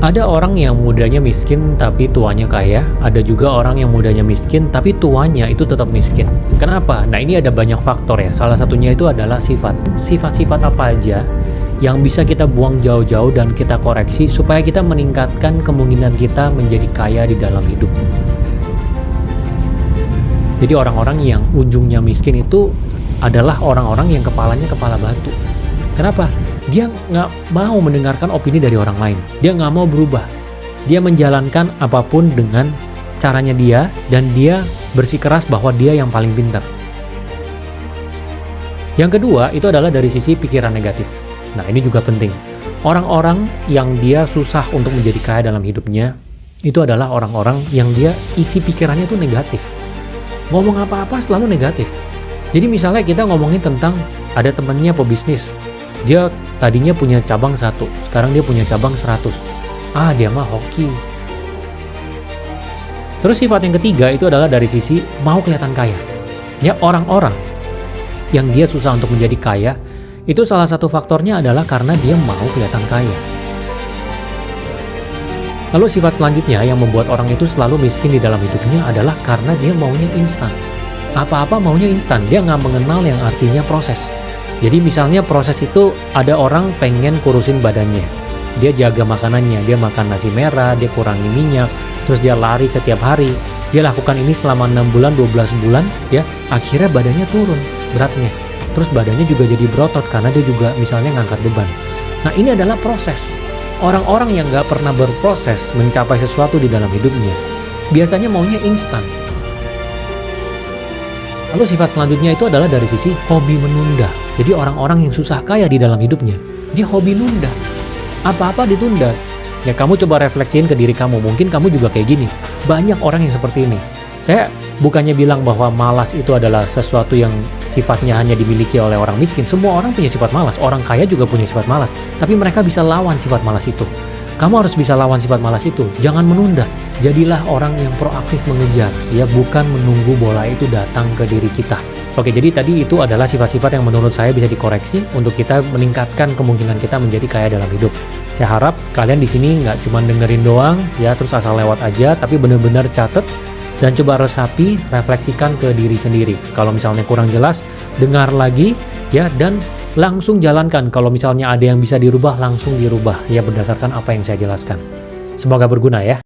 Ada orang yang mudanya miskin tapi tuanya kaya, ada juga orang yang mudanya miskin tapi tuanya itu tetap miskin. Kenapa? Nah, ini ada banyak faktor ya. Salah satunya itu adalah sifat. Sifat-sifat apa aja yang bisa kita buang jauh-jauh dan kita koreksi supaya kita meningkatkan kemungkinan kita menjadi kaya di dalam hidup. Jadi orang-orang yang ujungnya miskin itu adalah orang-orang yang kepalanya kepala batu. Kenapa? Dia nggak mau mendengarkan opini dari orang lain. Dia nggak mau berubah. Dia menjalankan apapun dengan caranya dia, dan dia bersikeras bahwa dia yang paling pintar. Yang kedua, itu adalah dari sisi pikiran negatif. Nah, ini juga penting. Orang-orang yang dia susah untuk menjadi kaya dalam hidupnya, itu adalah orang-orang yang dia isi pikirannya itu negatif. Ngomong apa-apa selalu negatif. Jadi misalnya kita ngomongin tentang ada temannya pebisnis. Dia tadinya punya cabang 1, sekarang dia punya cabang 100. Dia mah hoki. Terus sifat yang ketiga itu adalah dari sisi mau kelihatan kaya. Ya, orang-orang yang dia susah untuk menjadi kaya, itu salah satu faktornya adalah karena dia mau kelihatan kaya. Lalu sifat selanjutnya yang membuat orang itu selalu miskin di dalam hidupnya adalah karena dia maunya instan. Apa-apa maunya instan, dia nggak mengenal yang artinya proses. Jadi misalnya proses itu ada orang pengen kurusin badannya. Dia jaga makanannya, dia makan nasi merah, dia kurangi minyak, terus dia lari setiap hari. Dia lakukan ini selama 6 bulan, 12 bulan, ya, akhirnya badannya turun beratnya. Terus badannya juga jadi berotot karena dia juga misalnya ngangkat beban. Nah, ini adalah proses. Orang-orang yang nggak pernah berproses mencapai sesuatu di dalam hidupnya, biasanya maunya instan. Lalu sifat selanjutnya itu adalah dari sisi hobi menunda. Jadi orang-orang yang susah kaya di dalam hidupnya, dia hobi nunda. Apa-apa ditunda. Ya, kamu coba refleksiin ke diri kamu. Mungkin kamu juga kayak gini. Banyak orang yang seperti ini. Saya bukannya bilang bahwa malas itu adalah sesuatu yang sifatnya hanya dimiliki oleh orang miskin. Semua orang punya sifat malas. Orang kaya juga punya sifat malas. Tapi mereka bisa lawan sifat malas itu. Kamu harus bisa lawan sifat malas itu. Jangan menunda. Jadilah orang yang proaktif mengejar, ya, bukan menunggu bola itu datang ke diri kita. Oke, jadi tadi itu adalah sifat-sifat yang menurut saya bisa dikoreksi untuk kita meningkatkan kemungkinan kita menjadi kaya dalam hidup. Saya harap kalian di sini nggak cuma dengerin doang, ya, terus asal lewat aja, tapi benar-benar catet dan coba resapi, refleksikan ke diri sendiri. Kalau misalnya kurang jelas, dengar lagi, ya, dan langsung jalankan. Kalau misalnya ada yang bisa dirubah, langsung dirubah, ya, berdasarkan apa yang saya jelaskan. Semoga berguna ya.